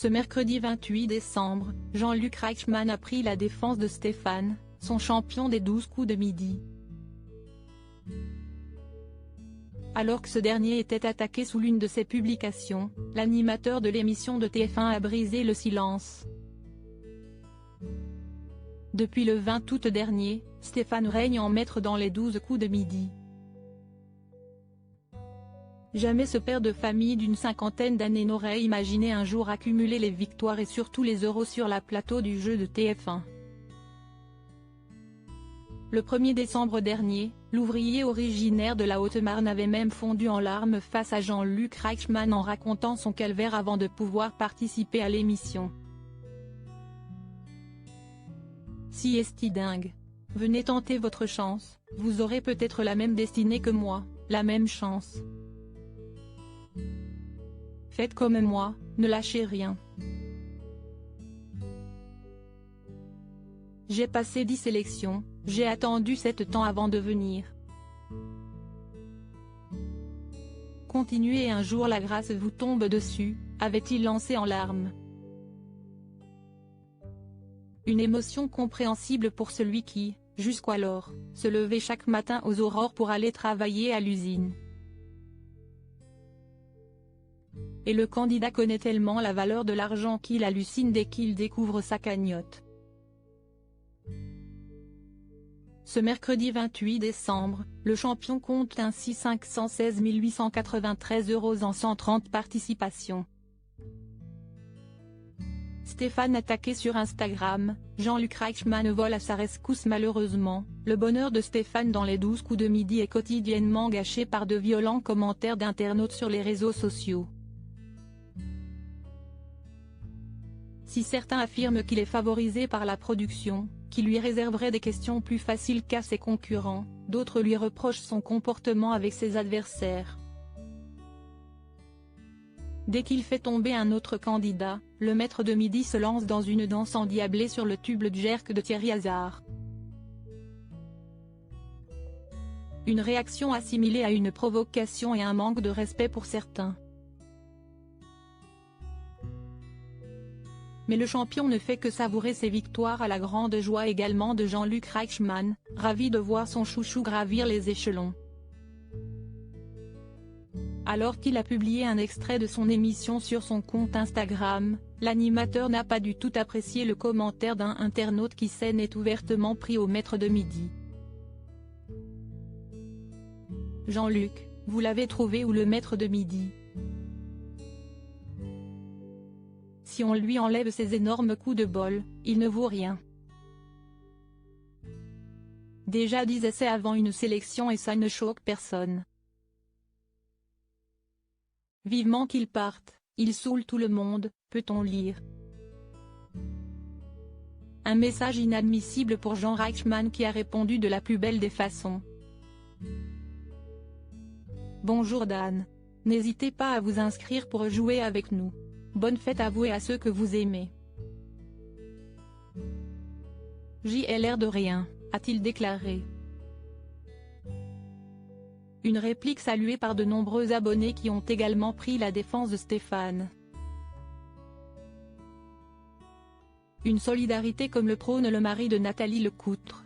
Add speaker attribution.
Speaker 1: Ce mercredi 28 décembre, Jean-Luc Reichmann a pris la défense de Stéphane, son champion des 12 coups de midi. Alors que ce dernier était attaqué sous l'une de ses publications, l'animateur de l'émission de TF1 a brisé le silence. Depuis le 20 août dernier, Stéphane règne en maître dans les 12 coups de midi. Jamais ce père de famille d'une cinquantaine d'années n'aurait imaginé un jour accumuler les victoires et surtout les euros sur la plateau du jeu de TF1. Le 1er décembre dernier, l'ouvrier originaire de la Haute-Marne avait même fondu en larmes face à Jean-Luc Reichmann en racontant son calvaire avant de pouvoir participer à l'émission. Si est-il dingue. Venez tenter votre chance, vous aurez peut-être la même destinée que moi, la même chance. Faites comme moi, ne lâchez rien. J'ai passé 10 sélections, j'ai attendu 7 temps avant de venir. Continuez et un jour la grâce vous tombe dessus, avait-il lancé en larmes. Une émotion compréhensible pour celui qui, jusqu'alors, se levait chaque matin aux aurores pour aller travailler à l'usine. Et le candidat connaît tellement la valeur de l'argent qu'il hallucine dès qu'il découvre sa cagnotte. Ce mercredi 28 décembre, le champion compte ainsi 516 893 € en 130 participations. Stéphane attaqué sur Instagram, Jean-Luc Reichmann vole à sa rescousse. Malheureusement, le bonheur de Stéphane dans les 12 coups de midi est quotidiennement gâché par de violents commentaires d'internautes sur les réseaux sociaux. Si certains affirment qu'il est favorisé par la production, qui lui réserverait des questions plus faciles qu'à ses concurrents, d'autres lui reprochent son comportement avec ses adversaires. Dès qu'il fait tomber un autre candidat, le maître de midi se lance dans une danse endiablée sur le tube de jerk de Thierry Hazard. Une réaction assimilée à une provocation et un manque de respect pour certains. Mais le champion ne fait que savourer ses victoires à la grande joie également de Jean-Luc Reichmann, ravi de voir son chouchou gravir les échelons. Alors qu'il a publié un extrait de son émission sur son compte Instagram, l'animateur n'a pas du tout apprécié le commentaire d'un internaute qui s'en est ouvertement pris au maître de midi. Jean-Luc, vous l'avez trouvé où le maître de midi? Si on lui enlève ses énormes coups de bol, il ne vaut rien. Déjà 10 essais avant une sélection et ça ne choque personne. Vivement qu'il parte, il saoule tout le monde, peut-on lire. Un message inadmissible pour Jean Reichmann qui a répondu de la plus belle des façons. Bonjour Dan. N'hésitez pas à vous inscrire pour jouer avec nous. Bonne fête à vous et à ceux que vous aimez. JLR de rien, a-t-il déclaré. Une réplique saluée par de nombreux abonnés qui ont également pris la défense de Stéphane. Une solidarité comme le prône le mari de Nathalie Lecoutre.